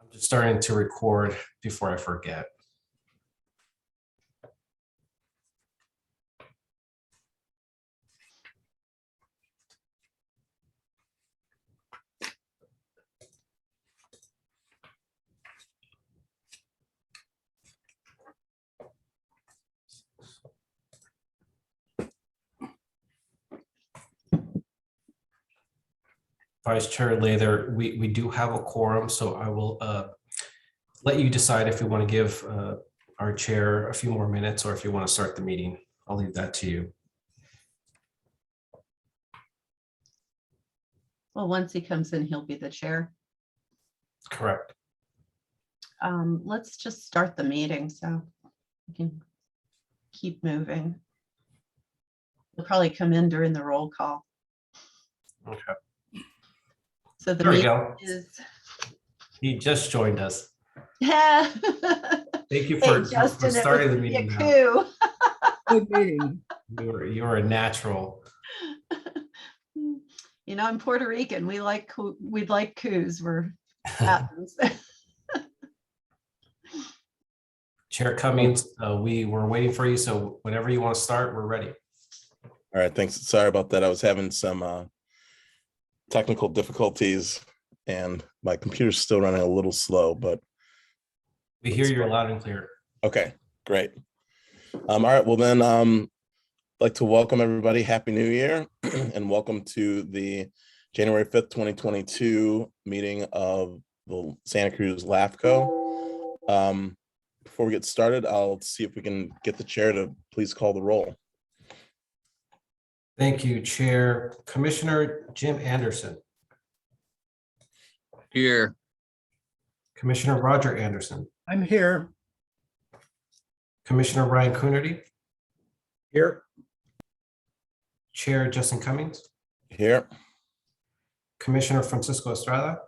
I'm just starting to record before I forget. Vice Chair Lather, we do have a quorum, so I will let you decide if you want to give our chair a few more minutes or if you want to start the meeting. I'll leave that to you. Well, once he comes in, he'll be the chair. Correct. Let's just start the meeting so we can keep moving. He'll probably come in during the roll call. Okay. So the There we meeting go. is. He just joined us. Yeah. Thank you Hey, for Justin, starting the it was meeting. a Now. coup. Good meeting. You're a natural. You know, I'm Puerto Rican. We like coups. We're happens. Chair Cummings, we were waiting for you, so whenever you want to start, we're ready. All right, thanks. Sorry about that. I was having some technical difficulties and my computer's still running a little slow, but We hear you loud and clear. okay, great. All right, well then, I'd like to welcome everybody. Happy New Year and welcome to the January 5th, 2022 meeting of the Santa Cruz LAFCO. Before we get started, I'll see if we can get the chair to please call the roll. Thank you, Chair. Commissioner Jim Anderson. Here. Commissioner Roger Anderson. I'm here. Commissioner Ryan Coonerty. Here. Chair Justin Cummings. Here. Commissioner Francisco Estrada.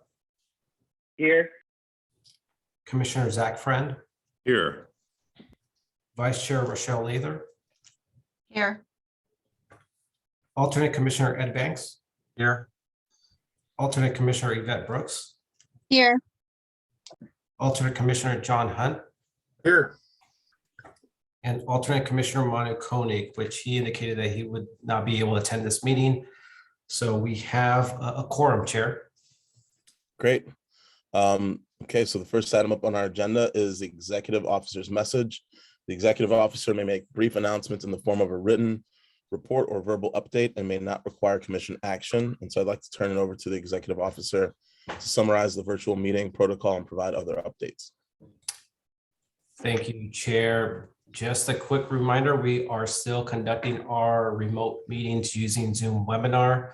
Here. Commissioner Zach Friend. Here. Vice Chair Rochelle Lather. Here. Alternate Commissioner Ed Banks. Here. Alternate Commissioner Yvette Brooks. Here. Alternate Commissioner John Hunt. Here. And alternate Commissioner Manu Koenig, which he indicated that he would not be able to attend this meeting. So we have a quorum, Chair. Great. Okay, so the first item up on our agenda is the executive officer's message. The executive officer may make brief announcements in the form of a written report or verbal update and may not require commission action. And so I'd like to turn it over to the executive officer to summarize the virtual meeting protocol and provide other updates. Thank you, Chair. Just a quick reminder, we are still conducting our remote meetings using Zoom webinar.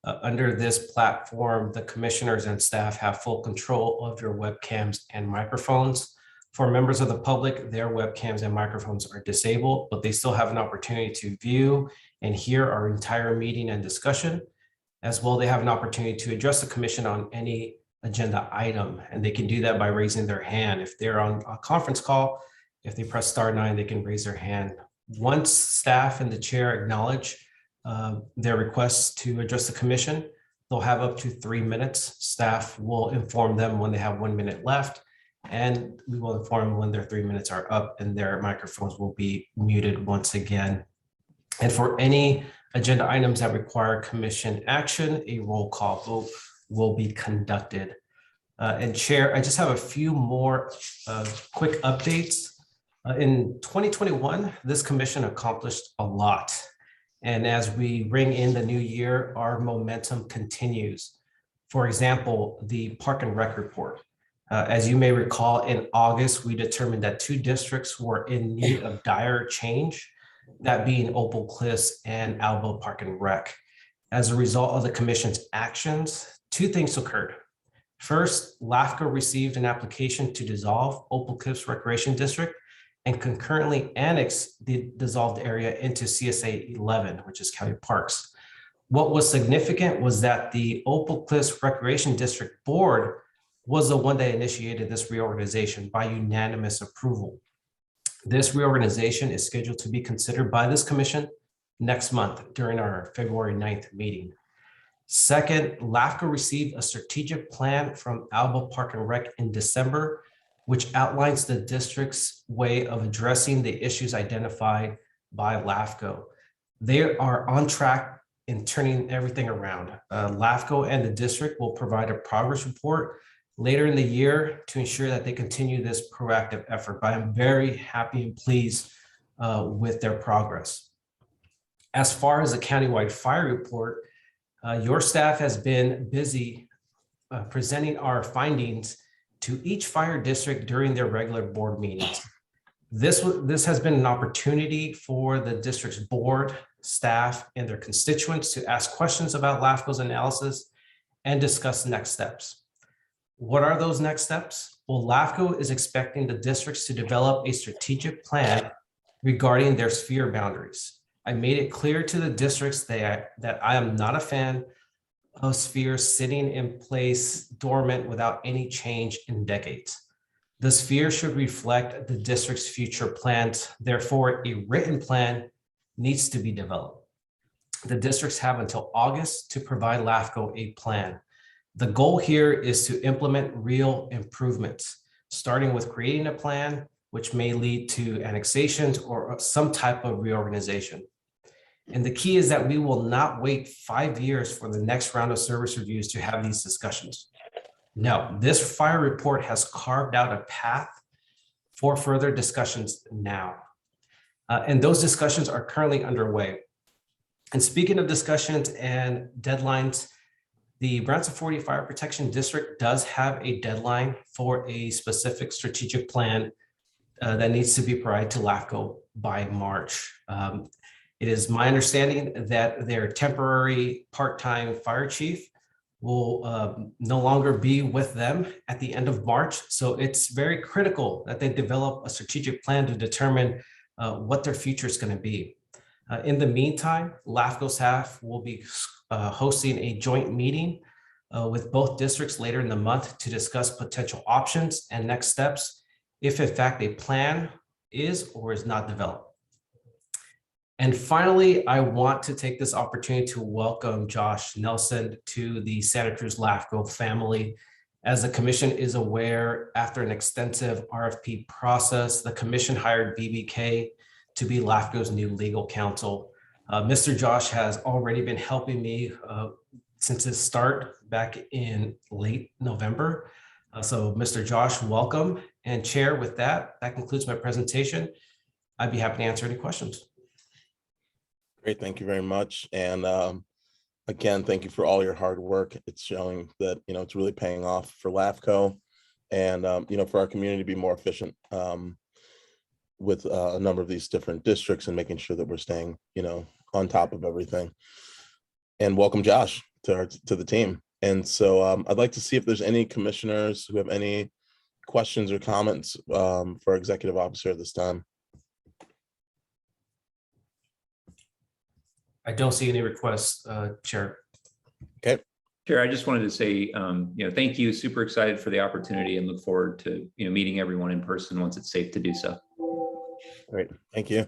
Under this platform, the commissioners and staff have full control of your webcams and microphones. For members of the public, their webcams and microphones are disabled, but they still have an opportunity to view and hear our entire meeting and discussion. As well, they have an opportunity to address the commission on any agenda item, and they can do that by raising their hand. If they're on a conference call, if they press *9, they can raise their hand. Once staff and the chair acknowledge their requests to address the commission, they'll have up to 3 minutes. Staff will inform them when they have 1 minute left, and we will inform them when their 3 minutes are up and their microphones will be muted once again. And for any agenda items that require commission action, a roll call vote will be conducted. And Chair, I just have a few more quick updates. In 2021, this commission accomplished a lot. And as we ring in the new year, our momentum continues. For example, the Park and Rec report. As you may recall, in August, we determined that 2 districts were in need of dire change, that being Opal Cliffs and Alba Park and Rec. As a result of the commission's actions, 2 things occurred. First, LAFCO received an application to dissolve Opal Cliffs Recreation District and concurrently annex the dissolved area into CSA 11, which is County Parks. What was significant was that the Opal Cliffs Recreation District Board was the one that initiated this reorganization by unanimous approval. This reorganization is scheduled to be considered by this commission next month during our February 9th meeting. Second, LAFCO received a strategic plan from Alba Park and Rec in December, which outlines the district's way of addressing the issues identified by LAFCO. They are on track in turning everything around. LAFCO and the district will provide a progress report later in the year to ensure that they continue this proactive effort. But I'm very happy and pleased with their progress. As far as the countywide fire report, your staff has been busy presenting our findings to each fire district during their regular board meetings. This has been an opportunity for the district's board, staff, and their constituents to ask questions about LAFCO's analysis and discuss next steps. What are those next steps? Well, LAFCO is expecting the districts to develop a strategic plan regarding their sphere boundaries. I made it clear to the districts that I am not a fan of spheres sitting in place dormant without any change in decades. The sphere should reflect the district's future plans. Therefore, a written plan needs to be developed. The districts have until August to provide LAFCO a plan. The goal here is to implement real improvements, starting with creating a plan, which may lead to annexations or some type of reorganization. And the key is that we will not wait 5 years for the next round of service reviews to have these discussions. No, this fire report has carved out a path for further discussions now. And those discussions are currently underway. And speaking of discussions and deadlines, the Branson 40 Fire Protection District does have a deadline for a specific strategic plan that needs to be provided to LAFCO by March. It is my understanding that their temporary part-time fire chief will no longer be with them at the end of March. So it's very critical that they develop a strategic plan to determine what their future is going to be. In the meantime, LAFCO staff will be hosting a joint meeting with both districts later in the month to discuss potential options and next steps if in fact a plan is or is not developed. And finally, I want to take this opportunity to welcome Josh Nelson to the Santa Cruz LAFCO family. As the commission is aware, after an extensive RFP process, the commission hired BBK to be LAFCO's new legal counsel. Mr. Josh has already been helping me since his start back in late November. So Mr. Josh, welcome. And Chair, with that concludes my presentation. I'd be happy to answer any questions. Great, thank you very much. And again, thank you for all your hard work. It's showing that, it's really paying off for LAFCO and, for our community to be more efficient with a number of these different districts and making sure that we're staying, on top of everything. And welcome, Josh, to the team. And so I'd like to see if there's any commissioners who have any questions or comments for our executive officer at this time. I don't see any requests, Chair. Okay. Chair, I just wanted to say, thank you. Super excited for the opportunity and look forward to, meeting everyone in person once it's safe to do so. Great, thank you.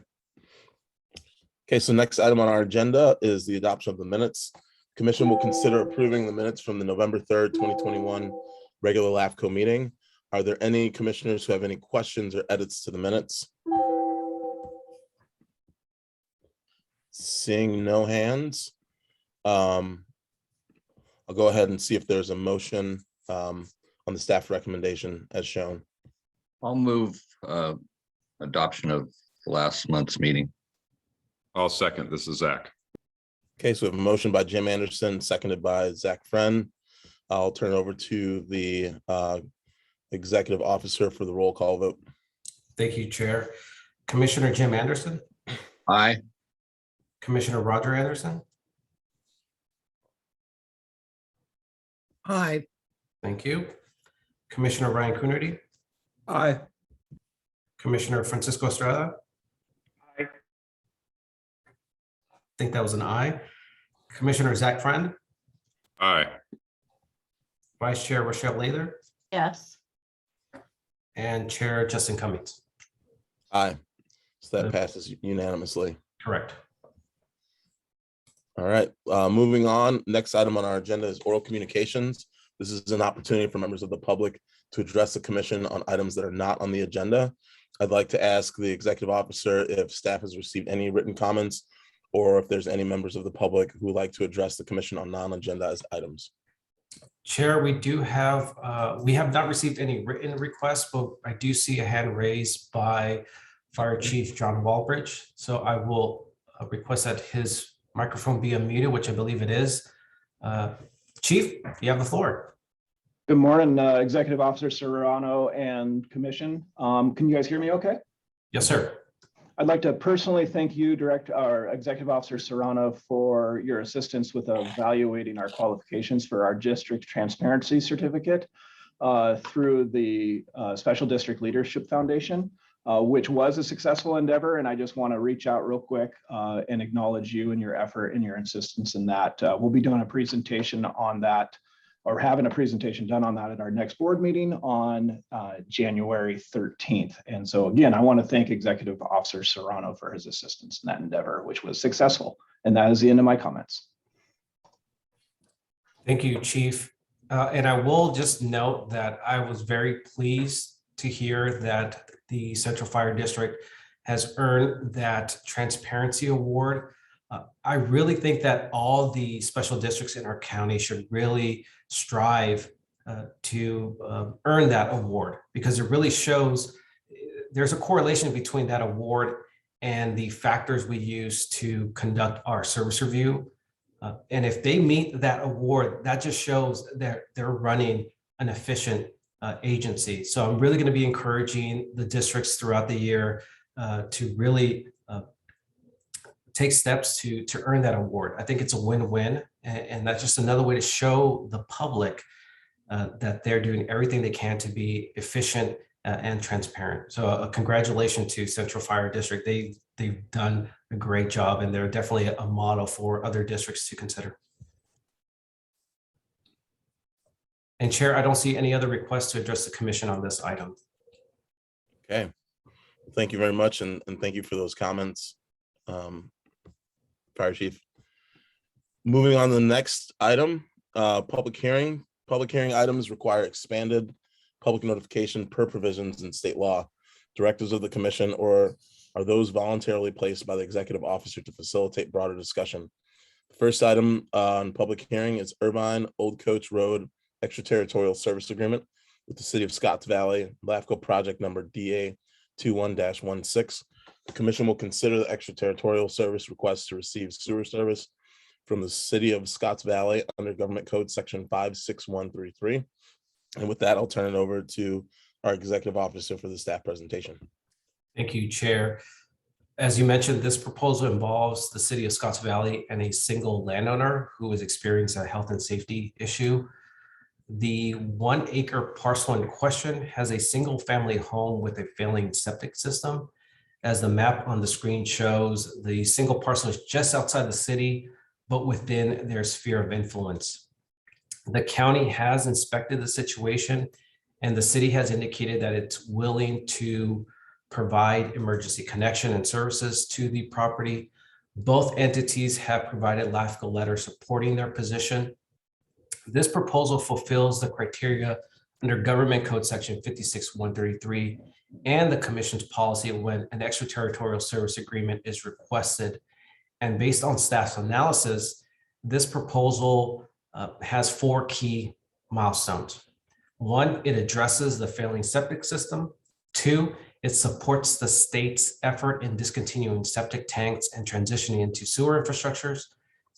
Okay, so next item on our agenda is the adoption of the minutes. Commission will consider approving the minutes from the November 3rd, 2021 regular LAFCO meeting. Are there any commissioners who have any questions or edits to the minutes? Seeing no hands, I'll go ahead and see if there's a motion on the staff recommendation as shown. I'll move adoption of last month's meeting. I'll second. This is Zach. Okay, so we have a motion by Jim Anderson, seconded by Zach Friend. I'll turn it over to the executive officer for the roll call vote. Thank you, Chair. Commissioner Jim Anderson, Aye. Commissioner Roger Anderson. Aye. Thank you. Commissioner Ryan Coonerty, Aye. Commissioner Francisco Estrada. Aye. I think that was an aye. Commissioner Zach Friend, Aye. Vice Chair Rochelle Lather, Yes. and Chair Justin Cummings. Aye. So that passes unanimously. Correct. All right, moving on. Next item on our agenda is oral communications. This is an opportunity for members of the public to address the commission on items that are not on the agenda. I'd like to ask the executive officer if staff has received any written comments or if there's any members of the public who would like to address the commission on non-agendized items. Chair, we have not received any written requests, but I do see a hand raised by Fire Chief John Walbridge. So I will request that his microphone be unmuted, which I believe it is. Chief, you have the floor. Good morning, Executive Officer Serrano and Commission. Can you guys hear me okay? Yes, sir. I'd like to personally thank you, Executive Officer Serrano, for your assistance with evaluating our qualifications for our district transparency certificate through the Special District Leadership Foundation, which was a successful endeavor. And I just want to reach out real quick and acknowledge you and your effort and your insistence in that. We'll be doing a presentation on that, or having a presentation done on that at our next board meeting on January 13th. And so again, I want to thank Executive Officer Serrano for his assistance in that endeavor, which was successful. And that is the end of my comments. Thank you, Chief. And I will just note that I was very pleased to hear that the Central Fire District has earned that transparency award. I really think that all the special districts in our county should really strive to earn that award, because it really shows there's a correlation between that award and the factors we use to conduct our service review. And if they meet that award, that just shows that they're running an efficient agency. So I'm really going to be encouraging the districts throughout the year to really take steps to earn that award. I think it's a win-win, and that's just another way to show the public that they're doing everything they can to be efficient and transparent. So congratulations to Central Fire District. They've done a great job, and they're definitely a model for other districts to consider. And Chair, I don't see any other requests to address the commission on this item. Okay, thank you very much, and thank you for those comments, Fire Chief. Moving on to the next item, public hearing. Public hearing items require expanded public notification per provisions in state law. Directives of the commission or are those voluntarily placed by the executive officer to facilitate broader discussion. The first item on public hearing is Irvine Old Coach Road Extraterritorial Service Agreement with the City of Scotts Valley, LAFCO project number DA 21-16. The commission will consider the extraterritorial service request to receive sewer service from the City of Scotts Valley under Government Code Section 56133. And with that, I'll turn it over to our executive officer for the staff presentation. Thank you, Chair. As you mentioned, this proposal involves the City of Scotts Valley and a single landowner who is experiencing a health and safety issue. The 1 acre parcel in question has a single family home with a failing septic system. As the map on the screen shows, the single parcel is just outside the city, but within their sphere of influence. The county has inspected the situation, and the city has indicated that it's willing to provide emergency connection and services to the property. Both entities have provided LAFCO letters supporting their position. This proposal fulfills the criteria under Government Code Section 56133 and the commission's policy when an extraterritorial service agreement is requested. And based on staff's analysis, this proposal has 4 key milestones. 1, it addresses the failing septic system. 2, it supports the state's effort in discontinuing septic tanks and transitioning into sewer infrastructures.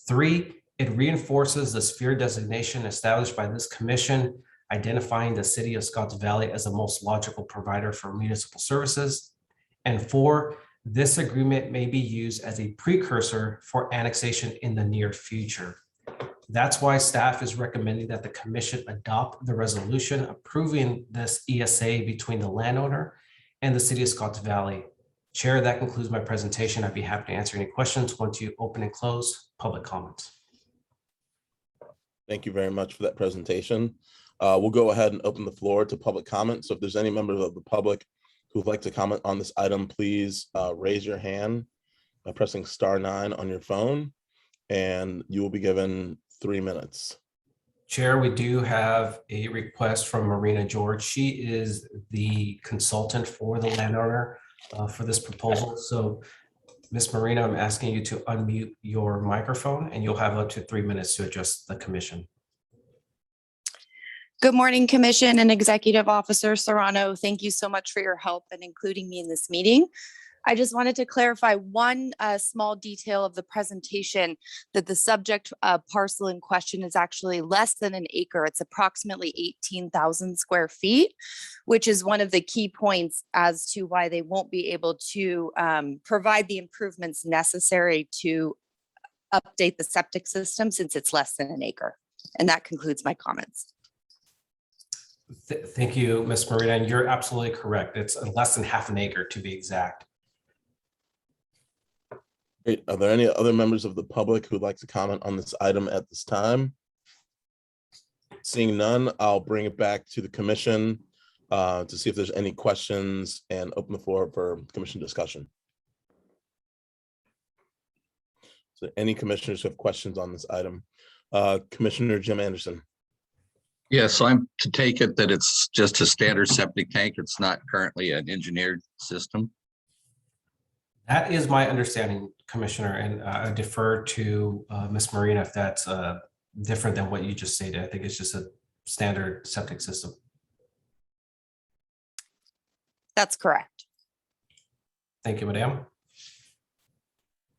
3, it reinforces the sphere designation established by this commission, identifying the City of Scotts Valley as the most logical provider for municipal services. And 4, this agreement may be used as a precursor for annexation in the near future. That's why staff is recommending that the commission adopt the resolution approving this ESA between the landowner and the City of Scotts Valley. Chair, that concludes my presentation. I'd be happy to answer any questions once you open and close public comments. Thank you very much for that presentation. We'll go ahead and open the floor to public comment. So if there's any members of the public who would like to comment on this item, please raise your hand by pressing *9 on your phone. and you will be given 3 minutes. Chair, we do have a request from Marina George. She is the consultant for the landowner for this proposal. So Ms. Marina, I'm asking you to unmute your microphone and you'll have up to 3 minutes to address the commission. Good morning, Commission and Executive Officer Serrano. Thank you so much for your help in including me in this meeting. I just wanted to clarify one small detail of the presentation, that the subject parcel in question is actually less than an acre. It's approximately 18,000 square feet, which is one of the key points as to why they won't be able to provide the improvements necessary to update the septic system since it's less than an acre. And that concludes my comments. Thank you, Ms. Marina, and you're absolutely correct. It's less than half an acre to be exact. Great. Are there any other members of the public who'd like to comment on this item at this time? Seeing none, I'll bring it back to the commission to see if there's any questions and open the floor for commission discussion. So any commissioners who have questions on this item? Commissioner Jim Anderson. Yeah, so I'm to take it that it's just a standard septic tank. It's not currently an engineered system. That is my understanding, Commissioner, and I defer to Ms. Marina if that's different than what you just stated. I think it's just a standard septic system. That's correct. Thank you, Madam.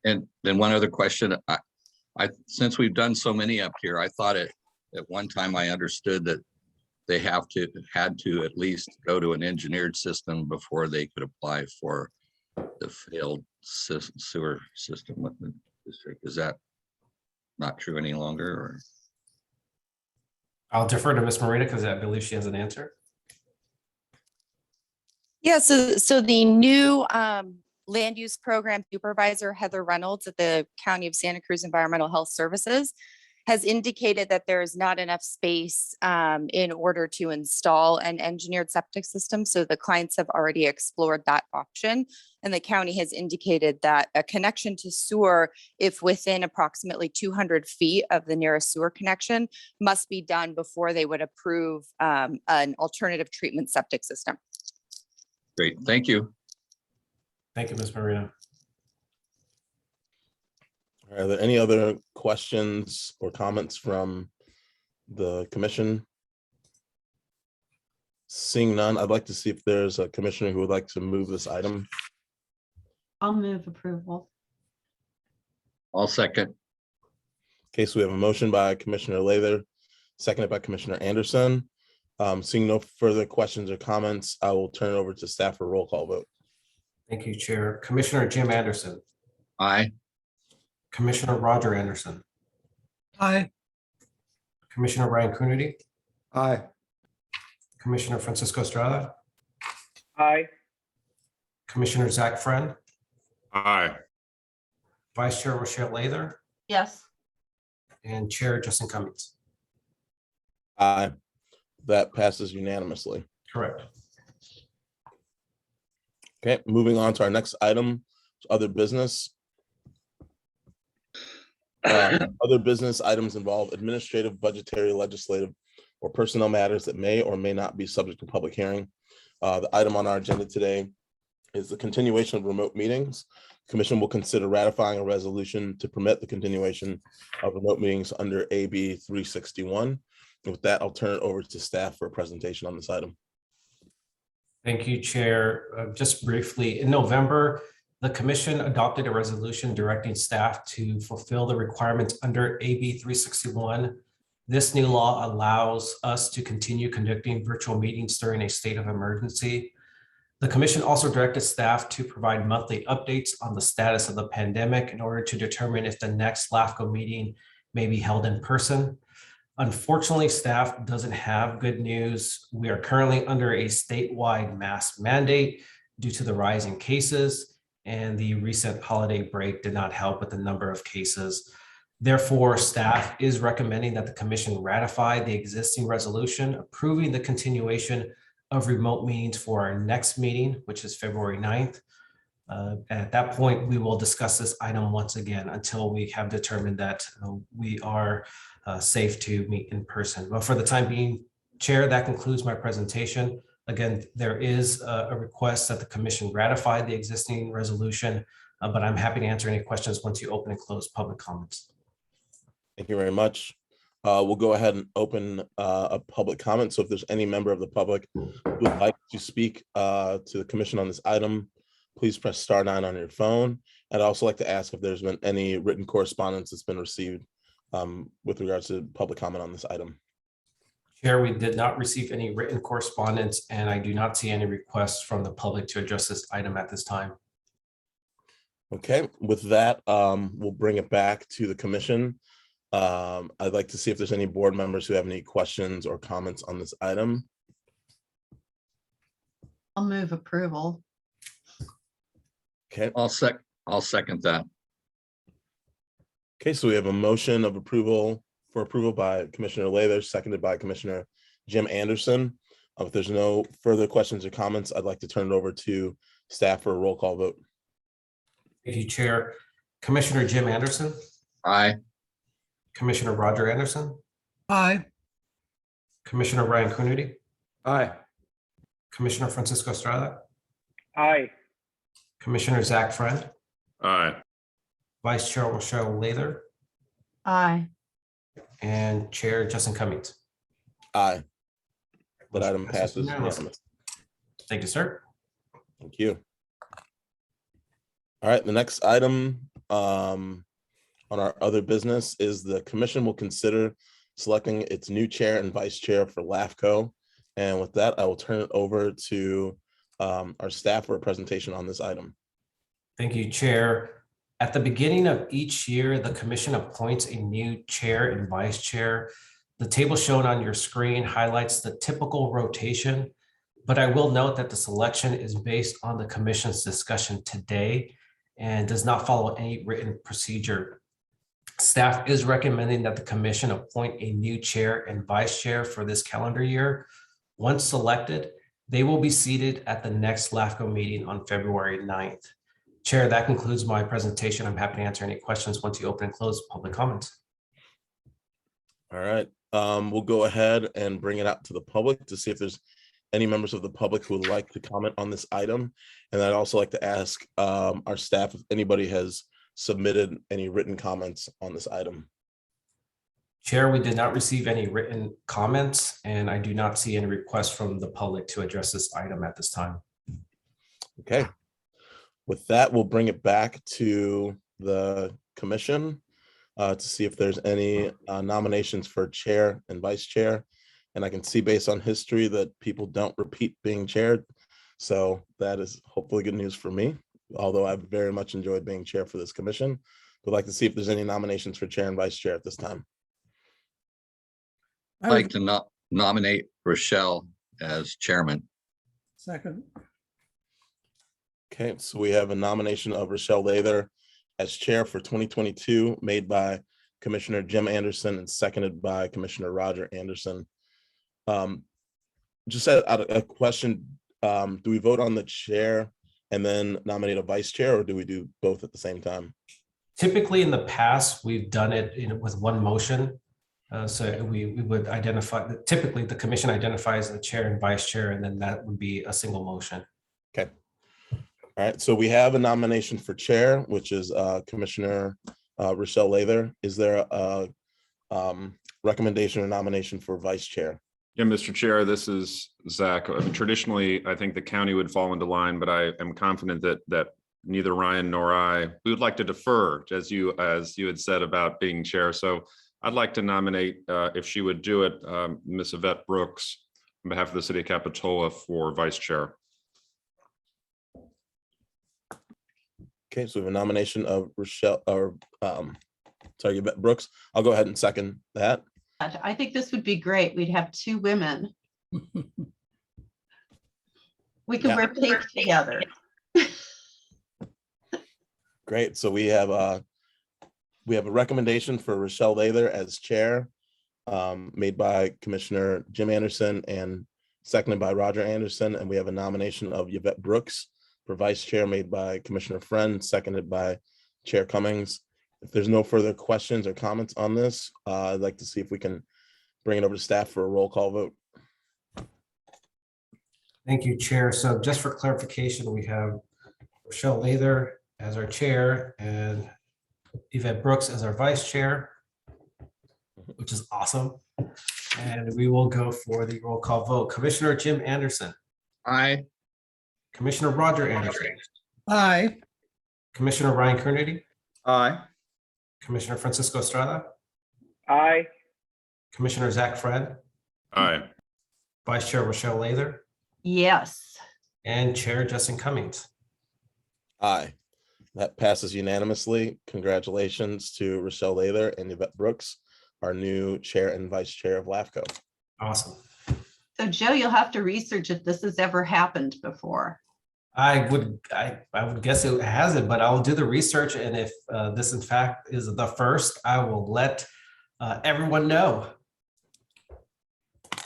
And then one other question, I since we've done so many up here, I thought at one time I understood that they had to at least go to an engineered system before they could apply for the failed sewer system with the district. Is that not true any longer? Or I'll defer to Ms. Marina because I believe she has an answer. Yeah, so the new land use program supervisor, Heather Reynolds at the County of Santa Cruz Environmental Health Services, has indicated that there is not enough space in order to install an engineered septic system. So the clients have already explored that option. And the county has indicated that a connection to sewer, if within approximately 200 feet of the nearest sewer connection, must be done before they would approve an alternative treatment septic system. great, thank you. Thank you, Ms. Marina. Are there any other questions or comments from the commission? Seeing none, I'd like to see if there's a commissioner who would like to move this item. I'll move approval. I'll second. Okay, so we have a motion by Commissioner Lather, seconded by Commissioner Anderson. Seeing no further questions or comments, I will turn it over to staff for roll call vote. Thank you, Chair. Commissioner Jim Anderson, Aye. Commissioner Roger Anderson, Aye. Commissioner Ryan Coonerty, Aye. Commissioner Francisco Estrada, Aye. Commissioner Zach Friend, Aye. Vice Chair Rochelle Lather, Yes. and Chair Justin Cummings. Aye. That passes unanimously. Correct. Okay, moving on to our next item, other business. Other business items involve administrative, budgetary, legislative, or personnel matters that may or may not be subject to public hearing. The item on our agenda today is the continuation of remote meetings. Commission will consider ratifying a resolution to permit the continuation of remote meetings under AB 361. And with that, I'll turn it over to staff for a presentation on this item. Thank you, Chair. Just briefly, in November, the Commission adopted a resolution directing staff to fulfill the requirements under AB 361. This new law allows us to continue conducting virtual meetings during a state of emergency. The Commission also directed staff to provide monthly updates on the status of the pandemic in order to determine if the next LAFCO meeting may be held in person. Unfortunately, staff doesn't have good news. We are currently under a statewide mask mandate due to the rise in cases, and the recent holiday break did not help with the number of cases. Therefore, staff is recommending that the Commission ratify the existing resolution approving the continuation of remote meetings for our next meeting, which is February 9th. At that point, we will discuss this item once again until we have determined that we are safe to meet in person. But for the time being, Chair, that concludes my presentation. Again, there is a request that the commission ratify the existing resolution, but I'm happy to answer any questions once you open and close public comments. Thank you very much. We'll go ahead and open a public comment. So if there's any member of the public who would like to speak to the commission on this item, please press *9 on your phone. I'd also like to ask if there's been any written correspondence that's been received with regards to public comment on this item. Chair, we did not receive any written correspondence, and I do not see any requests from the public to address this item at this time. Okay, with that, we'll bring it back to the commission. I'd like to see if there's any board members who have any questions or comments on this item. I'll move approval. Okay, I'll second that. okay, so we have a motion of approval by Commissioner Lather, seconded by Commissioner Jim Anderson. If there's no further questions or comments, I'd like to turn it over to staff for a roll call vote. Thank you, Chair. Commissioner Jim Anderson, Aye. Commissioner Roger Anderson, Aye. Commissioner Ryan Coonerty, Aye. Commissioner Francisco Estrada, Aye. Commissioner Zach Friend, Aye. Vice Chair Rochelle Lather, Aye. and Chair Justin Cummings. Aye. That item passes unanimously. unanimously. Thank you, sir. Thank you. All right, the next item on our other business is the commission will consider selecting its new chair and vice chair for LAFCO. And with that, I will turn it over to our staff for a presentation on this item. Thank you, Chair. At the beginning of each year, the commission appoints a new chair and vice chair. The table shown on your screen highlights the typical rotation, but I will note that the selection is based on the commission's discussion today and does not follow any written procedure. Staff is recommending that the commission appoint a new chair and vice chair for this calendar year. Once selected, they will be seated at the next LAFCO meeting on February 9th. Chair, that concludes my presentation. I'm happy to answer any questions once you open and close public comments. All right, we'll go ahead and bring it out to the public to see if there's any members of the public who would like to comment on this item. And I'd also like to ask our staff if anybody has submitted any written comments on this item. Chair, we did not receive any written comments, and I do not see any requests from the public to address this item at this time. Okay. With that, we'll bring it back to the commission to see if there's any nominations for chair and vice chair. And I can see based on history that people don't repeat being chaired. So that is hopefully good news for me, although I've very much enjoyed being chair for this commission. Would like to see if there's any nominations for chair and vice chair at this time. I'd like to nominate Rochelle as chairman. Second. Okay, so we have a nomination of Rochelle Lather as chair for 2022, made by Commissioner Jim Anderson and seconded by Commissioner Roger Anderson. Just a question, do we vote on the chair and then nominate a vice chair, or do we do both at the same time? Typically, in the past, we've done it with one motion. So we would identify, typically the commission identifies the chair and vice chair, and then that would be a single motion. Okay. All right, so we have a nomination for chair, which is Commissioner Rochelle Lather. Is there a recommendation or nomination for vice chair? Yeah, Mr. Chair, this is Zach. Traditionally, I think the county would fall into line, but I am confident that neither Ryan nor I, we would like to defer, as you had said about being chair. So I'd like to nominate, if she would do it, Ms. Yvette Brooks on behalf of the city of Capitola for vice chair. Okay, so we have a nomination of Rochelle, or sorry, Yvette Brooks. I'll go ahead and second that. I think this would be great. We'd have two women. We could Yeah. rotate together. Great, so we have a recommendation for Rochelle Lather as chair, made by Commissioner Jim Anderson and seconded by Roger Anderson, and we have a nomination of Yvette Brooks for vice chair made by Commissioner Friend, seconded by Chair Cummings. If there's no further questions or comments on this, I'd like to see if we can bring it over to staff for a roll call vote. Thank you, Chair. So just for clarification, we have Rochelle Lather as our chair and Yvette Brooks as our vice chair, which is awesome. And we will go for the roll call vote. Commissioner Jim Anderson, Aye. Commissioner Roger Anderson, Aye. Commissioner Ryan Kernedy, Aye. Commissioner Francisco Estrada, Aye. Commissioner Zach Friend, Aye. Vice Chair Rochelle Lather, Yes. and Chair Justin Cummings. Aye. That passes unanimously. Congratulations to Rochelle Lather and Yvette Brooks, our new chair and vice chair of LAFCO. Awesome. So Joe, you'll have to research if this has ever happened before. I would guess it hasn't, but I'll do the research. And if this in fact is the first, I will let everyone know.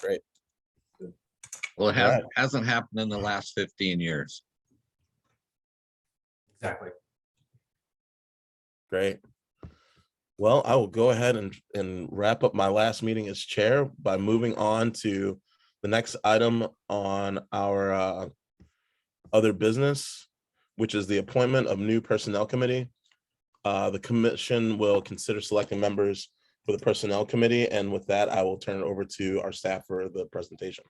Great. Well, it All right. hasn't happened in the last 15 years. Exactly. Great. Well, I will go ahead and wrap up my last meeting as chair by moving on to the next item on our other business, which is the appointment of new personnel committee. The commission will consider selecting members for the personnel committee. And with that, I will turn it over to our staff for the presentation.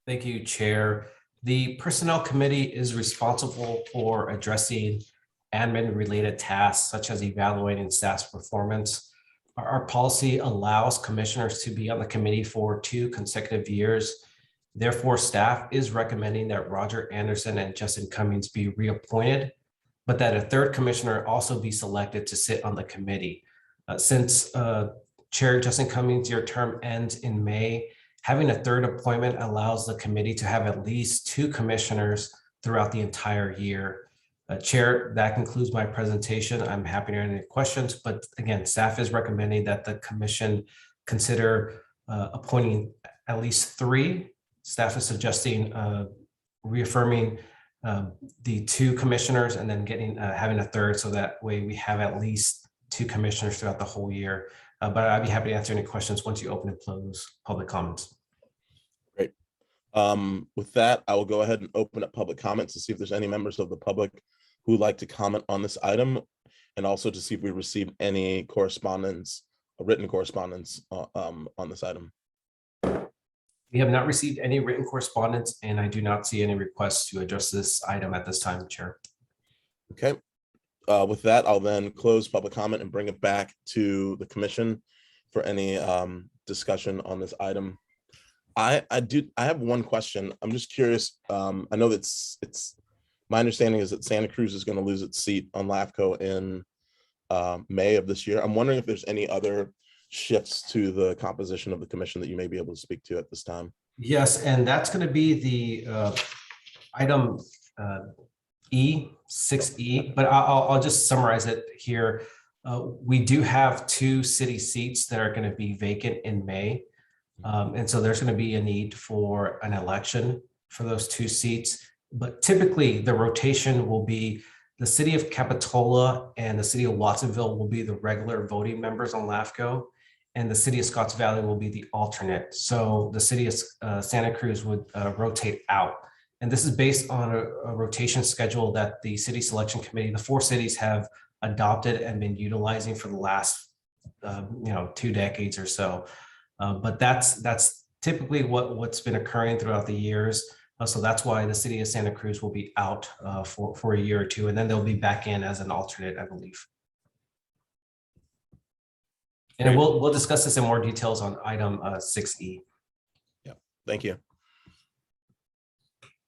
Thank you, Chair. The Personnel Committee is responsible for addressing admin-related tasks such as evaluating staff's performance. Our policy allows commissioners to be on the committee for 2 consecutive years. Therefore, staff is recommending that Roger Anderson and Justin Cummings be reappointed, but that a 3rd commissioner also be selected to sit on the committee. Since Chair Justin Cummings, your term ends in May, having a 3rd appointment allows the committee to have at least 2 commissioners throughout the entire year. Chair, that concludes my presentation. I'm happy to answer any questions, but again, staff is recommending that the commission consider appointing at least 3. Staff is suggesting reaffirming the 2 commissioners and then having a 3rd, so that way we have at least 2 commissioners throughout the whole year. But I'd be happy to answer any questions once you open and close public comments. Great. With that, I will go ahead and open up public comments to see if there's any members of the public who would like to comment on this item, and also to see if we received any correspondence, written correspondence on this item. We have not received any written correspondence, and I do not see any requests to address this item at this time, Chair. Okay. With that, I'll then close public comment and bring it back to the commission for any discussion on this item. I have one question. I'm just curious. I know that it's my understanding is that Santa Cruz is going to lose its seat on LAFCO in May of this year. I'm wondering if there's any other shifts to the composition of the commission that you may be able to speak to at this time. Yes, and that's going to be the item E, 6E, but I'll just summarize it here. We do have 2 city seats that are going to be vacant in May. And so there's going to be a need for an election for those 2 seats. But typically the rotation will be the city of Capitola and the city of Watsonville will be the regular voting members on LAFCO, and the city of Scotts Valley will be the alternate. So the city of Santa Cruz would rotate out. And this is based on a rotation schedule that the city selection committee, the 4 cities have adopted and been utilizing for the last 2 decades or so. But that's typically what's been occurring throughout the years. So that's why the city of Santa Cruz will be out for a year or 2, and then they'll be back in as an alternate, I believe. And we'll discuss this in more details on item 6E. Yeah, thank you.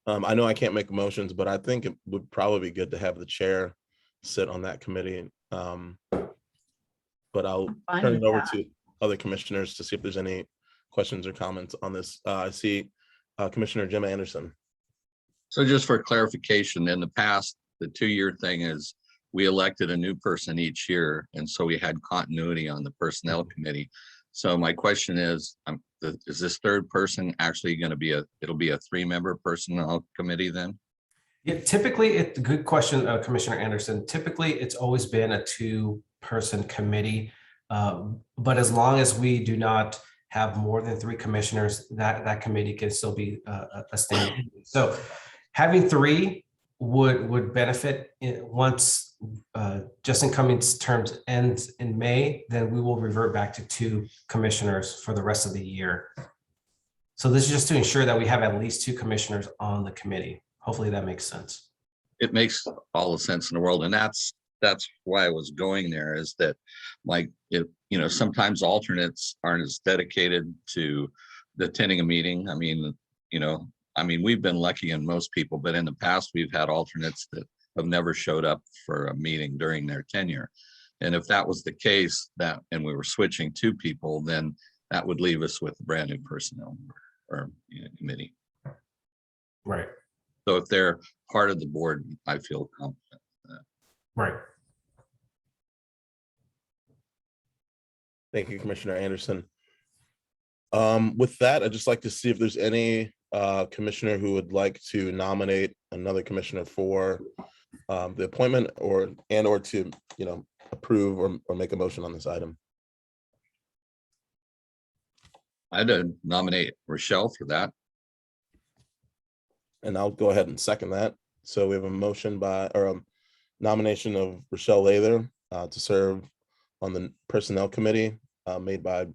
I know I can't make motions, but I think it would probably be good to have the chair sit on that committee. But I'll turn it over to other commissioners to see if there's any questions or comments on this. I see Commissioner Jim Anderson. So just for clarification, in the past, the 2-year thing is we elected a new person each year. And so we had continuity on the personnel committee. So my question is this 3rd person actually going to be it'll be a 3-member personnel committee then? Typically, good question, Commissioner Anderson. Typically, it's always been a two-person committee. But as long as we do not have more than 3 commissioners, that committee can still be a standing. So having 3 would benefit once Justin Cummings' terms ends in May, then we will revert back to 2 commissioners for the rest of the year. So this is just to ensure that we have at least 2 commissioners on the committee. Hopefully that makes sense. It makes all the sense in the world. And that's why I was going there, is that sometimes alternates aren't as dedicated to attending a meeting. I mean, we've been lucky in most people, but in the past we've had alternates that have never showed up for a meeting during their tenure. And if that was the case, and we were switching 2 people, then that would leave us with a brand new personnel or committee. Right. So if they're part of the board, I feel confident. Right. Thank you, Commissioner Anderson. With that, I'd just like to see if there's any commissioner who would like to nominate another commissioner for the appointment or to, approve or make a motion on this item. I'd nominate Rochelle for that. And I'll go ahead and second that. So we have a motion a nomination of Rochelle Lather to serve on the Personnel Committee made by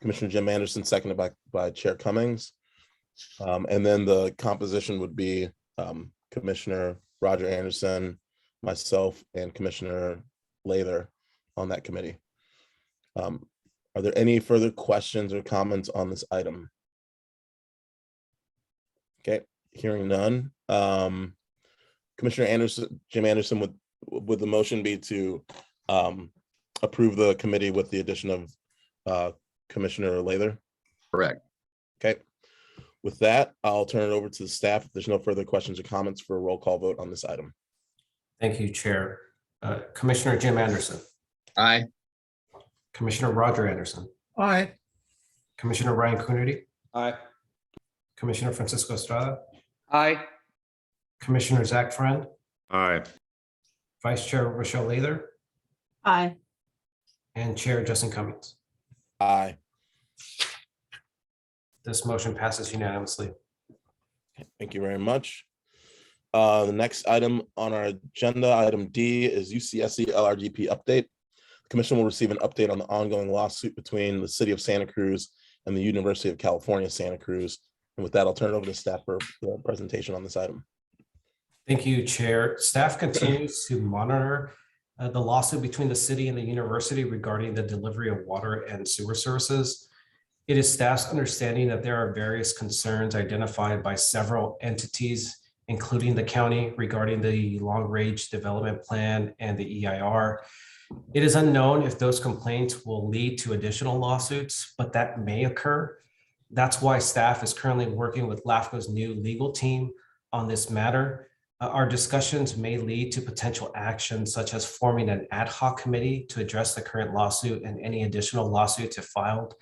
Commissioner Jim Anderson, seconded by Chair Cummings. And then the composition would be Commissioner Roger Anderson, myself, and Commissioner Lather on that committee. Are there any further questions or comments on this item? Okay, hearing none. Commissioner Anderson, Jim Anderson, would the motion be to approve the committee with the addition of Commissioner Lather? Correct. Okay. With that, I'll turn it over to the staff if there's no further questions or comments for a roll call vote on this item. Thank you, Chair. Commissioner Jim Anderson. Aye. Commissioner Roger Anderson. Aye. Commissioner Ryan Coonerty. Aye. Commissioner Francisco Estrada. Aye. Commissioner Zach Friend. Aye. Vice Chair Rochelle Lather. Aye. And Chair Justin Cummings. Aye. This motion passes unanimously. Thank you very much. The next item on our agenda, item D, is UCSC LRGP update. The commission will receive an update on the ongoing lawsuit between the city of Santa Cruz and the University of California, Santa Cruz. And with that, I'll turn it over to staff for the presentation on this item. Thank you, Chair. Staff continues to monitor the lawsuit between the city and the university regarding the delivery of water and sewer services. It is staff's understanding that there are various concerns identified by several entities, including the county, regarding the long-range development plan and the EIR. It is unknown if those complaints will lead to additional lawsuits, but that may occur. That's why staff is currently working with LAFCO's new legal team on this matter. Our discussions may lead to potential actions such as forming an ad hoc committee to address the current lawsuit and any additional lawsuits if filed.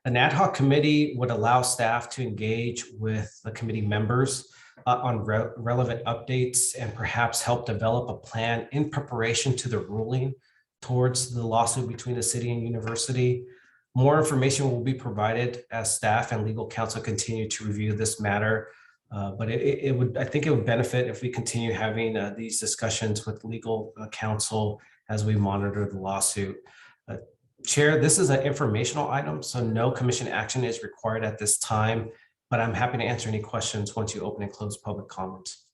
An ad hoc committee would allow staff to engage with the committee members on relevant updates and perhaps help develop a plan in preparation to the ruling towards the lawsuit between the city and university. More information will be provided as staff and legal counsel continue to review this matter. But I think it would benefit if we continue having these discussions with legal counsel as we monitor the lawsuit. Chair, this is an informational item, so no commission action is required at this time, but I'm happy to answer any questions once you open and close public comments.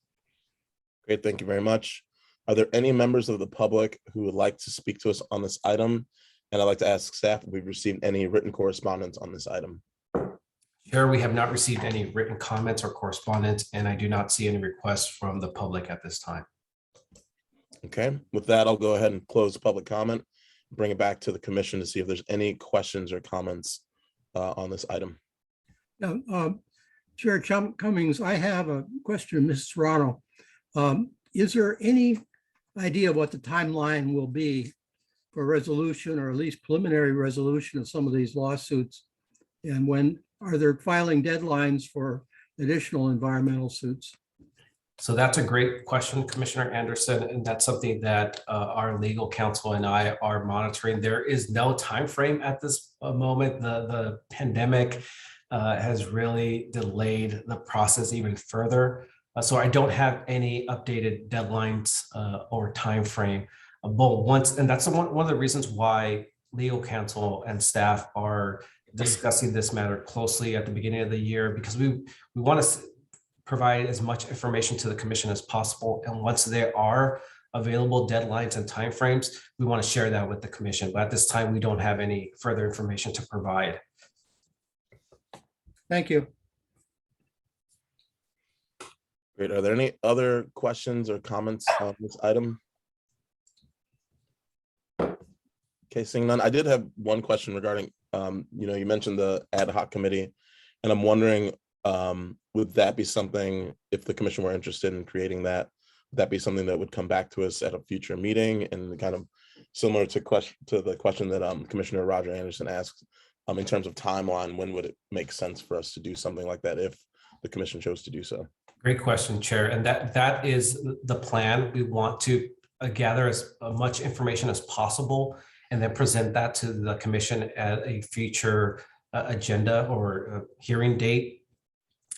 Great, thank you very much. Are there any members of the public who would like to speak to us on this item? And I'd like to ask staff if we've received any written correspondence on this item. Chair, we have not received any written comments or correspondence, and I do not see any requests from the public at this time. Okay, with that, I'll go ahead and close public comment, bring it back to the commission to see if there's any questions or comments on this item. Yeah, Chair Cummings, I have a question, Mrs. Serrano. Is there any idea what the timeline will be for resolution, or at least preliminary resolution of some of these lawsuits? And when are there filing deadlines for additional environmental suits? So that's a great question, Commissioner Anderson, and that's something that our legal counsel and I are monitoring. There is no time frame at this moment. The pandemic has really delayed the process even further. So I don't have any updated deadlines or time frame. But once, and that's one of the reasons why legal counsel and staff are discussing this matter closely at the beginning of the year, because we want to provide as much information to the commission as possible. And once there are available deadlines and timeframes, we want to share that with the commission. But at this time, we don't have any further information to provide. Thank you. Great. Are there any other questions or comments on this item? Okay, seeing none. I did have one question regarding, you mentioned the ad hoc committee, and I'm wondering, would that be something, if the commission were interested in creating that, would that be something that would come back to us at a future meeting, and kind of similar to the question that Commissioner Roger Anderson asked, in terms of timeline, when would it make sense for us to do something like that if the commission chose to do so? Great question, Chair. And that is the plan. We want to gather as much information as possible and then present that to the commission at a future agenda or hearing date,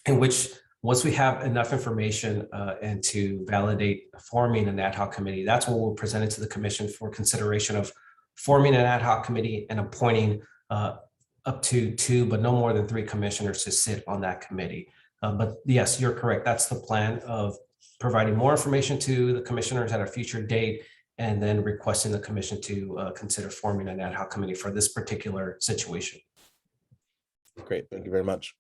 in which once we have enough information and to validate forming an ad hoc committee, that's when we'll present it to the commission for consideration of forming an ad hoc committee and appointing up to 2, but no more than 3 commissioners to sit on that committee. But yes, you're correct. That's the plan of providing more information to the commissioners at a future date, and then requesting the commission to consider forming an ad hoc committee for this particular situation. Great, thank you very much.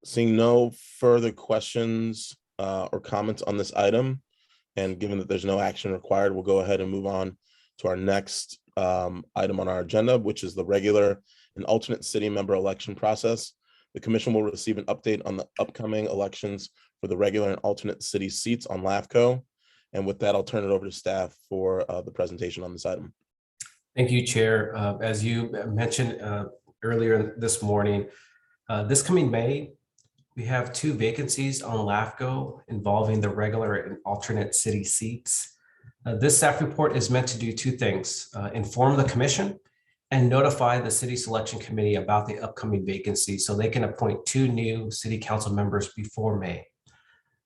Seeing no further questions or comments on this item, and given that there's no action required, we'll go ahead and move on to our next item on our agenda, which is the regular and alternate city member election process. The commission will receive an update on the upcoming elections for the regular and alternate city seats on LAFCO. And with that, I'll turn it over to staff for the presentation on this item. Thank you, Chair. As you mentioned earlier this morning, this coming May, we have 2 vacancies on LAFCO involving the regular and alternate city seats. This staff report is meant to do 2 things: inform the commission and notify the city selection committee about the upcoming vacancy so they can appoint 2 new city council members before May.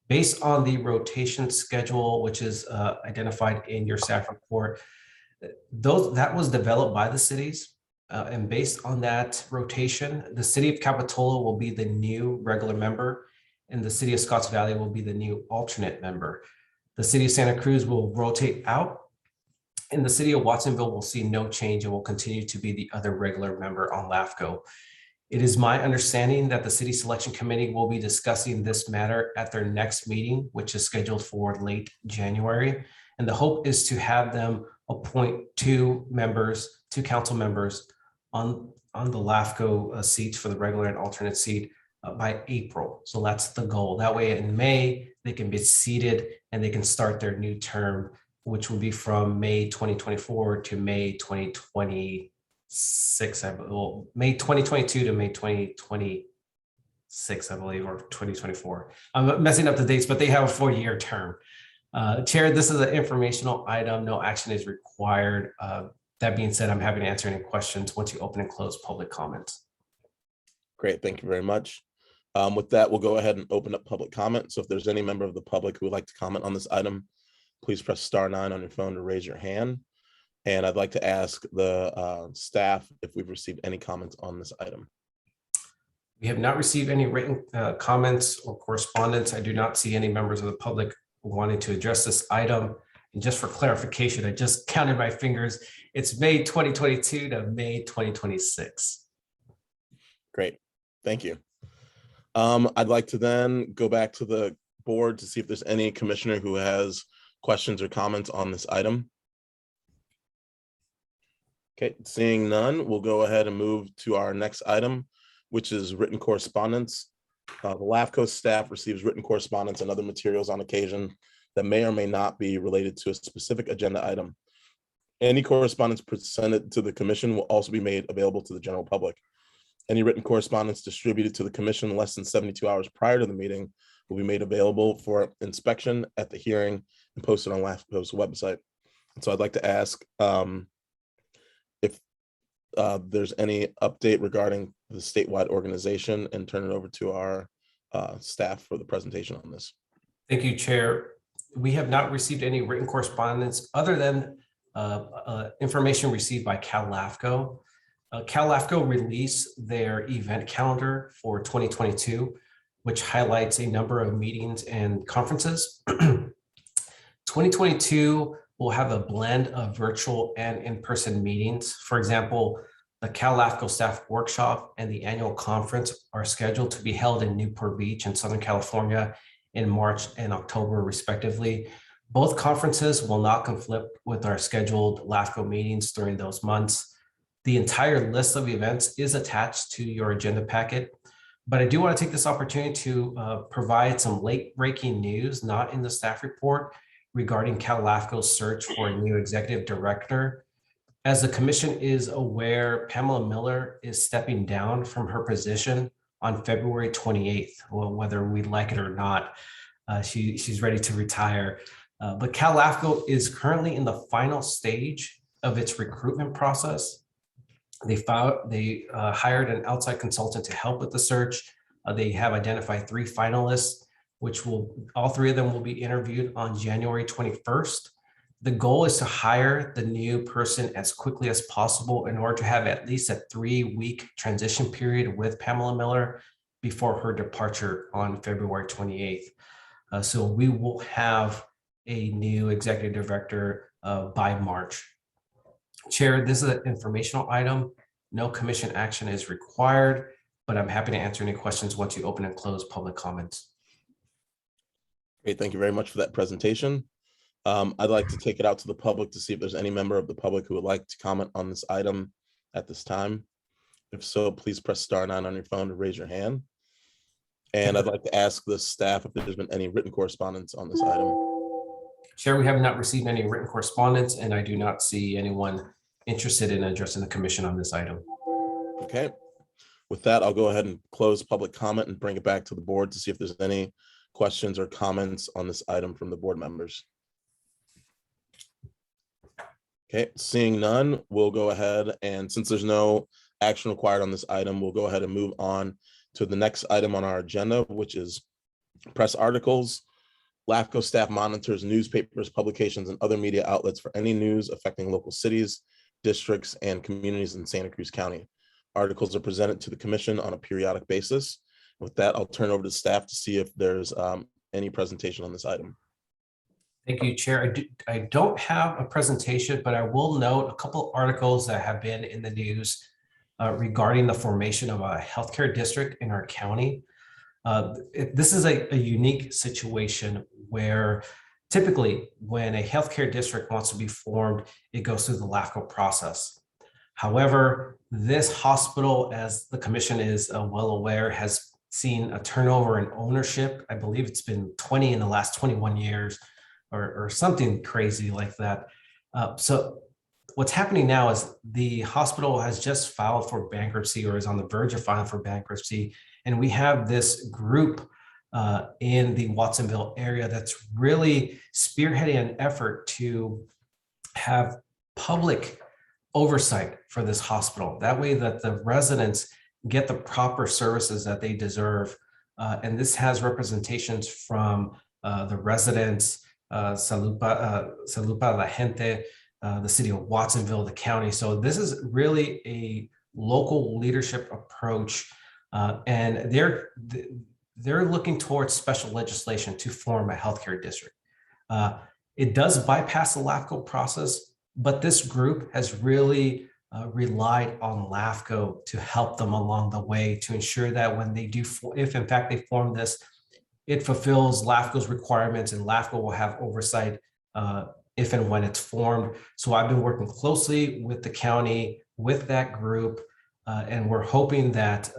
Based on the rotation schedule, which is identified in your staff report, that was developed by the cities. And based on that rotation, the city of Capitola will be the new regular member, and the city of Scotts Valley will be the new alternate member. The city of Santa Cruz will rotate out, and the city of Watsonville will see no change and will continue to be the other regular member on LAFCO. It is my understanding that the city selection committee will be discussing this matter at their next meeting, which is scheduled for late January. And the hope is to have them appoint 2 council members on the LAFCO seats for the regular and alternate seat by April. So that's the goal. That way in May, they can be seated and they can start their new term, which will be from May 2024 to May 2026, May 2022 to May 2026, I believe, or 2024. I'm messing up the dates, but they have a 4-year term. Chair, this is an informational item. No action is required. That being said, I'm happy to answer any questions once you open and close public comments. Great, thank you very much. With that, we'll go ahead and open up public comment. So if there's any member of the public who would like to comment on this item, please press *9 on your phone to raise your hand. And I'd like to ask the staff if we've received any comments on this item. We have not received any written comments or correspondence. I do not see any members of the public wanting to address this item. And just for clarification, I just counted my fingers. It's May 2022 to May 2026. Great, thank you. I'd like to then go back to the board to see if there's any commissioner who has questions or comments on this item. Okay, seeing none, we'll go ahead and move to our next item, which is written correspondence. The LAFCO staff receives written correspondence and other materials on occasion that may or may not be related to a specific agenda item. Any correspondence presented to the commission will also be made available to the general public. Any written correspondence distributed to the commission less than 72 hours prior to the meeting will be made available for inspection at the hearing and posted on LAFCO's website. So I'd like to ask if there's any update regarding the statewide organization and turn it over to our staff for the presentation on this. Thank you, Chair. We have not received any written correspondence other than information received by LAFCO. LAFCO released their event calendar for 2022, which highlights a number of meetings and conferences. 2022 will have a blend of virtual and in-person meetings. For example, the LAFCO staff workshop and the annual conference are scheduled to be held in Newport Beach in Southern California in March and October, respectively. Both conferences will not conflict with our scheduled LAFCO meetings during those months. The entire list of events is attached to your agenda packet, but I do want to take this opportunity to provide some late-breaking news not in the staff report regarding LAFCO's search for a new executive director. As the commission is aware, Pamela Miller is stepping down from her position on February 28th. Well, whether we like it or not, she's ready to retire. But LAFCO is currently in the final stage of its recruitment process. They hired an outside consultant to help with the search. They have identified 3 finalists, which all 3 of them will be interviewed on January 21st. The goal is to hire the new person as quickly as possible in order to have at least a 3-week transition period with Pamela Miller before her departure on February 28th. So we will have a new executive director by March. Chair, this is an informational item. No commission action is required, but I'm happy to answer any questions once you open and close public comments. Great, thank you very much for that presentation. I'd like to take it out to the public to see if there's any member of the public who would like to comment on this item at this time. If so, please press *9 on your phone to raise your hand. And I'd like to ask the staff if there's been any written correspondence on this item. Chair, we have not received any written correspondence, and I do not see anyone interested in addressing the commission on this item. Okay, with that, I'll go ahead and close public comment and bring it back to the board to see if there's any questions or comments on this item from the board members. Okay, seeing none, we'll go ahead, and since there's no action required on this item, we'll go ahead and move on to the next item on our agenda, which is press articles. LAFCO staff monitors newspapers, publications, and other media outlets for any news affecting local cities, districts, and communities in Santa Cruz County. Articles are presented to the commission on a periodic basis. With that, I'll turn over to staff to see if there's any presentation on this item. Thank you, Chair. I don't have a presentation, but I will note a couple articles that have been in the news regarding the formation of a healthcare district in our county. This is a unique situation where typically when a healthcare district wants to be formed, it goes through the LAFCO process. However, this hospital, as the commission is well aware, has seen a turnover in ownership. I believe it's been 20 in the last 21 years or something crazy like that. So what's happening now is the hospital has just filed for bankruptcy or is on the verge of filing for bankruptcy. And we have this group in the Watsonville area that's really spearheading an effort to have public oversight for this hospital. That way that the residents get the proper services that they deserve. And this has representations from the residents, Salupa La Gente, the city of Watsonville, the county. So this is really a local leadership approach. And they're looking towards special legislation to form a healthcare district. It does bypass the LAFCO process, but this group has really relied on LAFCO to help them along the way to ensure that when they do, if in fact they form this, it fulfills LAFCO's requirements and LAFCO will have oversight if and when it's formed. So I've been working closely with the county, with that group, and we're hoping that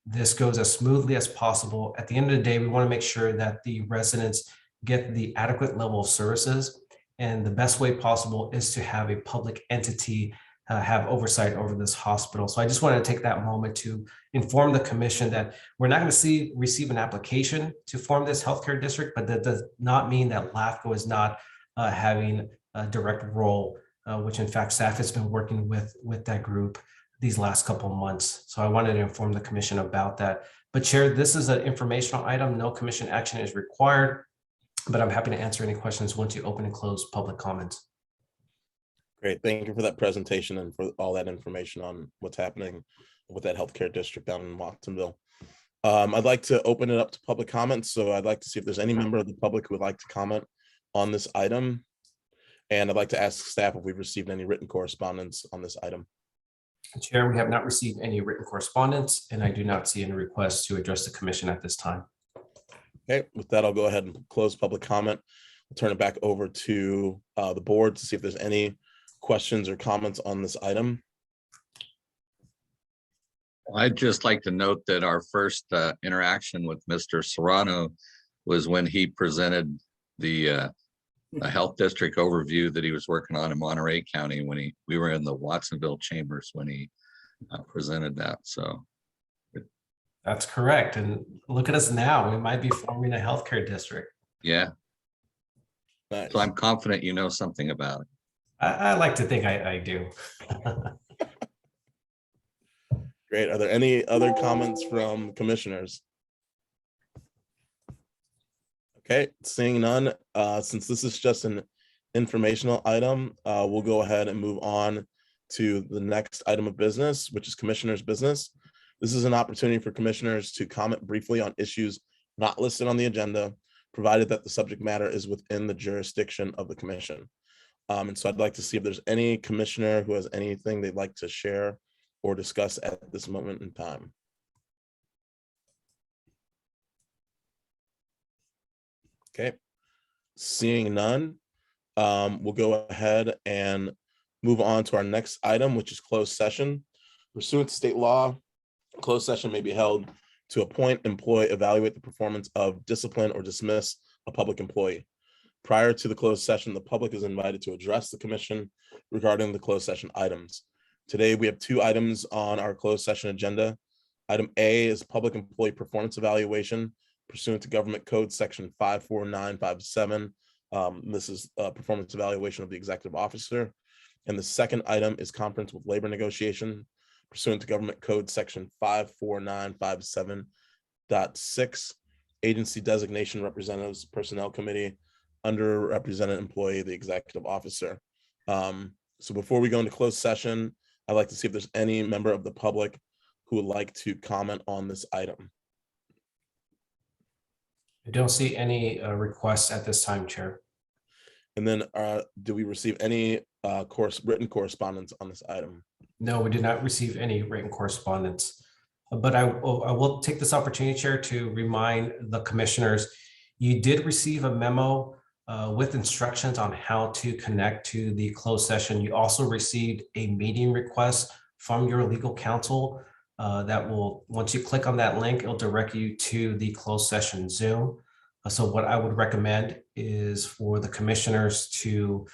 this goes as smoothly as possible. At the end of the day, we want to make sure that the residents get the adequate level of services. And the best way possible is to have a public entity have oversight over this hospital. So I just wanted to take that moment to inform the commission that we're not going to receive an application to form this healthcare district, but that does not mean that LAFCO is not having a direct role, which in fact staff has been working with that group these last couple of months. So I wanted to inform the commission about that. But Chair, this is an informational item. No commission action is required, but I'm happy to answer any questions once you open and close public comments. Great, thank you for that presentation and for all that information on what's happening with that healthcare district down in Watsonville. I'd like to open it up to public comments. So I'd like to see if there's any member of the public who would like to comment on this item. And I'd like to ask staff if we've received any written correspondence on this item. Chair, we have not received any written correspondence, and I do not see any requests to address the commission at this time. Okay, with that, I'll go ahead and close public comment. I'll turn it back over to the board to see if there's any questions or comments on this item. I'd just like to note that our first interaction with Mr. Serrano was when he presented the health district overview that he was working on in Monterey County when we were in the Watsonville chambers when he presented that. So That's correct. And look at us now. We might be forming a healthcare district. yeah, Nice. so I'm confident you know something about it. I like to think I do. Great. Are there any other comments from commissioners? Okay, seeing none, since this is just an informational item, we'll go ahead and move on to the next item of business, which is commissioners' business. This is an opportunity for commissioners to comment briefly on issues not listed on the agenda, provided that the subject matter is within the jurisdiction of the commission. And so I'd like to see if there's any commissioner who has anything they'd like to share or discuss at this moment in time. Okay, seeing none, we'll go ahead and move on to our next item, which is closed session. Pursuant to state law, closed session may be held to appoint, employ, evaluate the performance of, discipline, or dismiss a public employee. Prior to the closed session, the public is invited to address the commission regarding the closed session items. Today, we have two items on our closed session agenda. Item A is public employee performance evaluation pursuant to Government Code Section 54957. This is a performance evaluation of the executive officer. And the second item is conference with labor negotiation pursuant to Government Code Section 54957.6, agency designation representatives, personnel committee, underrepresented employee, the executive officer. So before we go into closed session, I'd like to see if there's any member of the public who would like to comment on this item. I don't see any requests at this time, Chair. And then do we receive any written correspondence on this item? No, we did not receive any written correspondence. But I will take this opportunity, Chair, to remind the commissioners, you did receive a memo with instructions on how to connect to the closed session. You also received a meeting request from your legal counsel that will, once you click on that link, it'll direct you to the closed session Zoom. So what I would recommend is for the commissioners to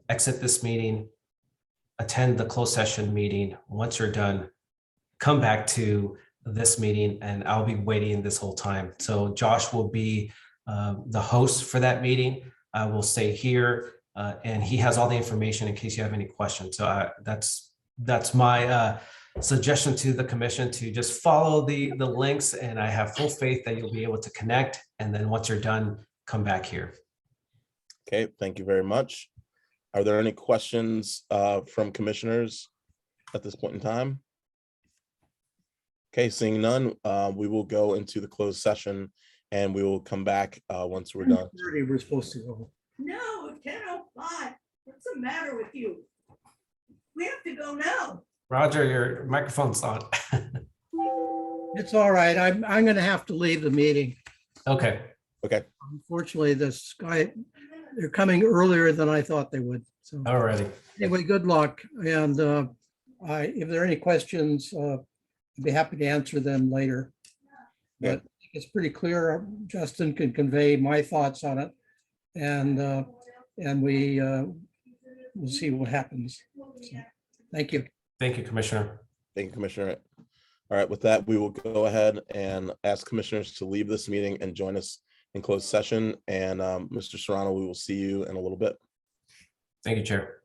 exit this meeting, attend the closed session meeting. Once you're done, come back to this meeting and I'll be waiting this whole time. So Josh will be the host for that meeting. I will stay here and he has all the information in case you have any questions. So that's my suggestion to the commission, to just follow the links, and I have full faith that you'll be able to connect. And then once you're done, come back here. Okay, thank you very much. Are there any questions from commissioners at this point in time? Okay, seeing none, we will go into the closed session and we will come back once we're done. 10:30 we're supposed to go. No, 10:05. What's the matter with you? We have to go now. Roger, your microphone's on. It's all right. I'm going to have to leave the meeting. Okay. Okay, Unfortunately, they're coming earlier than I thought they would. So Alrighty. anyway, good luck. And if there are any questions, I'd be happy to answer them later. Yeah. But it's pretty clear. Justin can convey my thoughts on it, and we'll see what happens. So, Thank you. Thank you, Commissioner. Thank you, Commissioner. All right, with that, we will go ahead and ask commissioners to leave this meeting and join us in closed session. And Mr. Serrano, we will see you in a little bit. Thank you, Chair.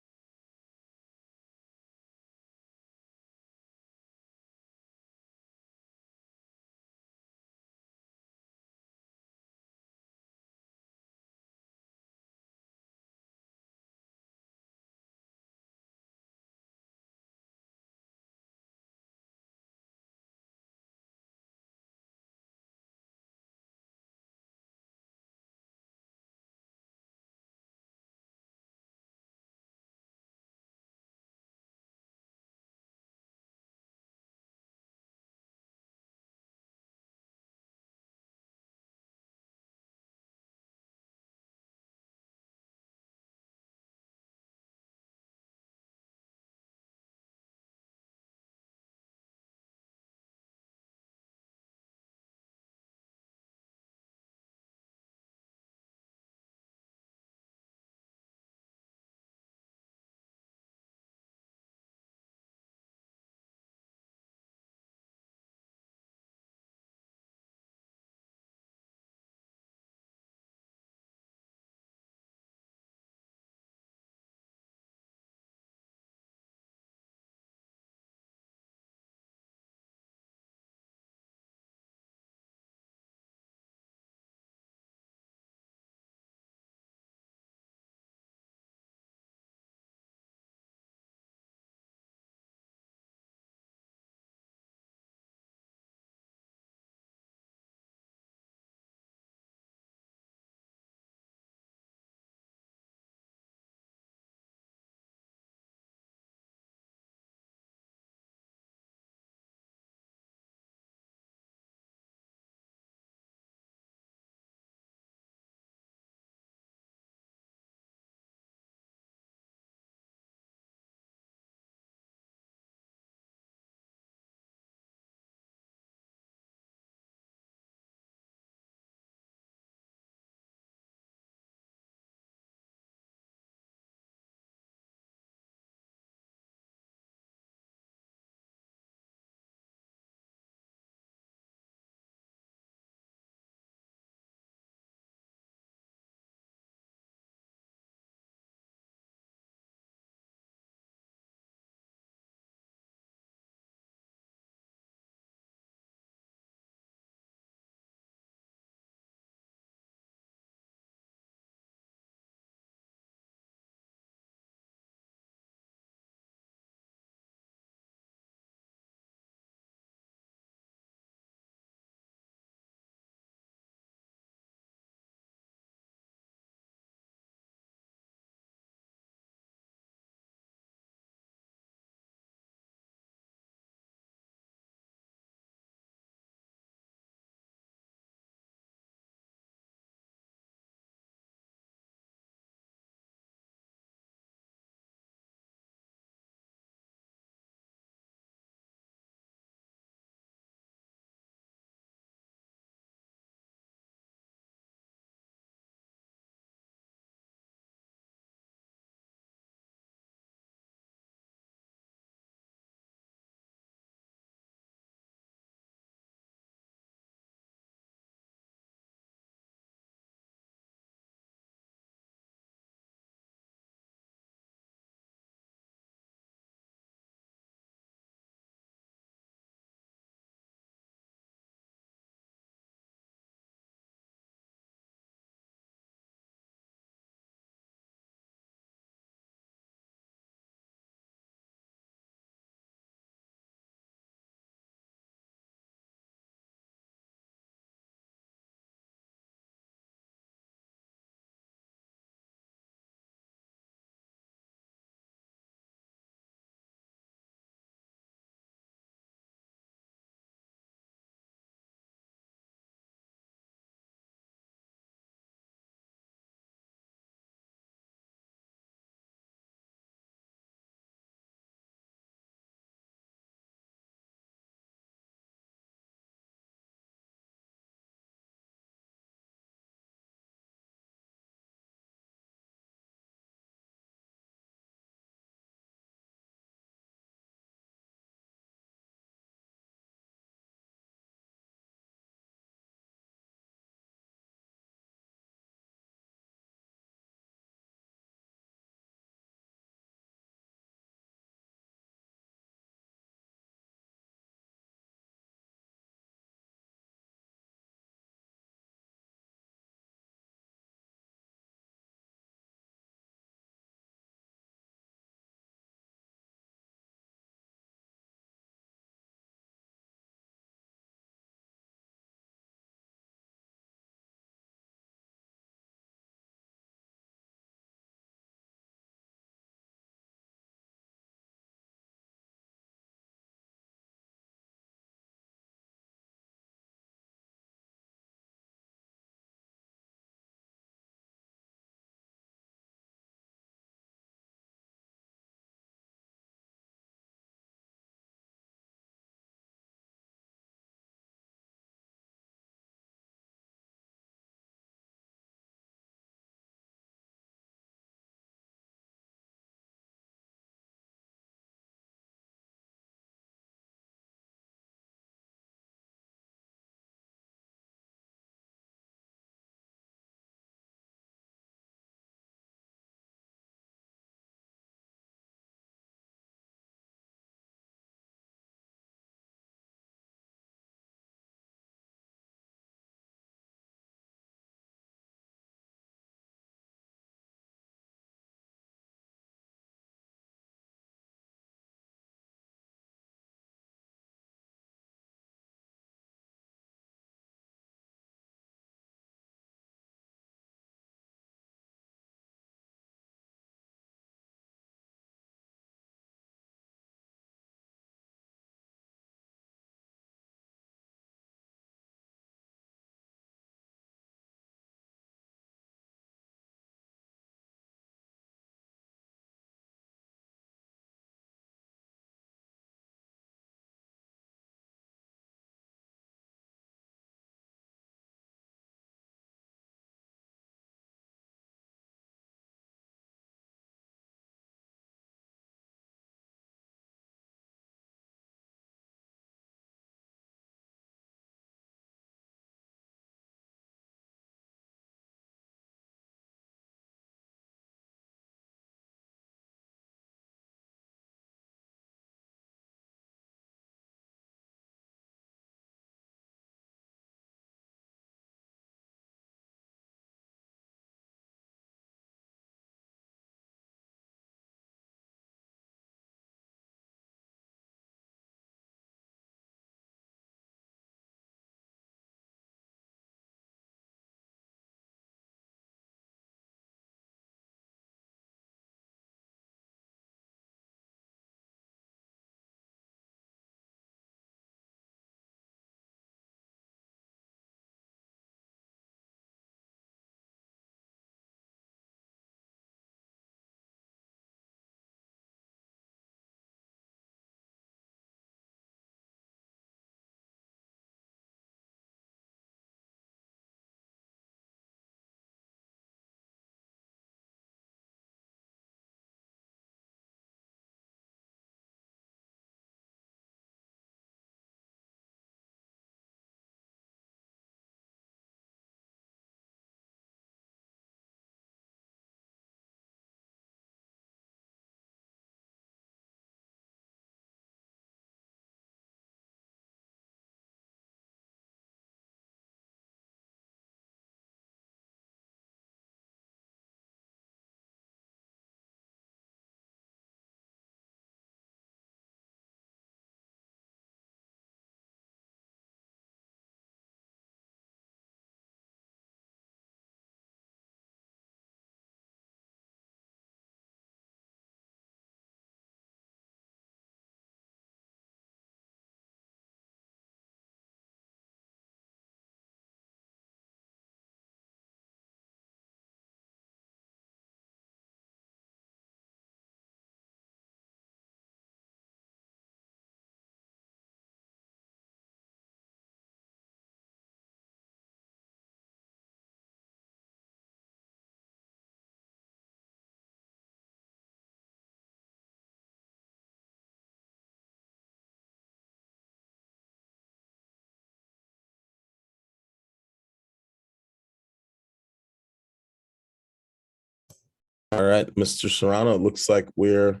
All right, Mr. Serrano, it looks like we're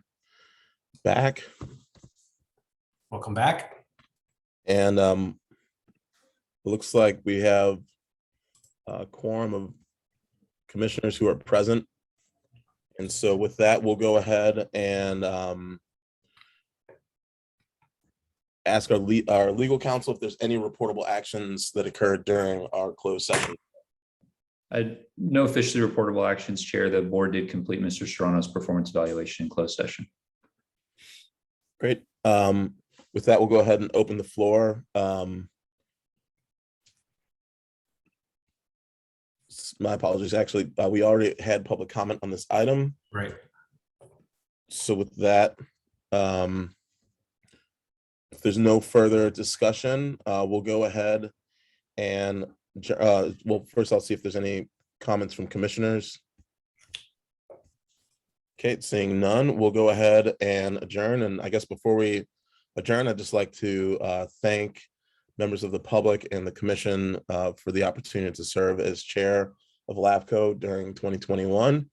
back. Welcome back. And it looks like we have a quorum of commissioners who are present. And so with that, we'll go ahead and ask our legal counsel if there's any reportable actions that occurred during our closed session. No officially reportable actions, Chair. The board did complete Mr. Serrano's performance evaluation in closed session. Great. With that, we'll go ahead and open the floor. My apologies. Actually, we already had public comment on this item. Right. So with that, if there's no further discussion, we'll go ahead and well, first I'll see if there's any comments from commissioners. Okay, seeing none, we'll go ahead and adjourn. And I guess before we adjourn, I'd just like to thank members of the public and the commission for the opportunity to serve as chair of LAFCO during 2021.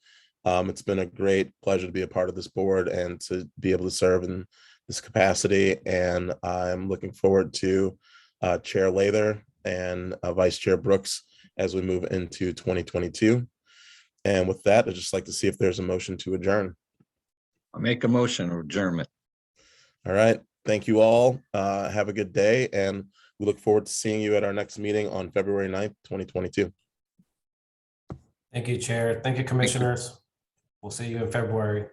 It's been a great pleasure to be a part of this board and to be able to serve in this capacity. And I'm looking forward to Chair Lather and Vice Chair Brooks as we move into 2022. And with that, I'd just like to see if there's a motion to adjourn. I'll make a motion of adjournment. All right. Thank you all. Have a good day. And we look forward to seeing you at our next meeting on February 9th, 2022. Thank you, Chair. Thank you, commissioners. We'll see you in February.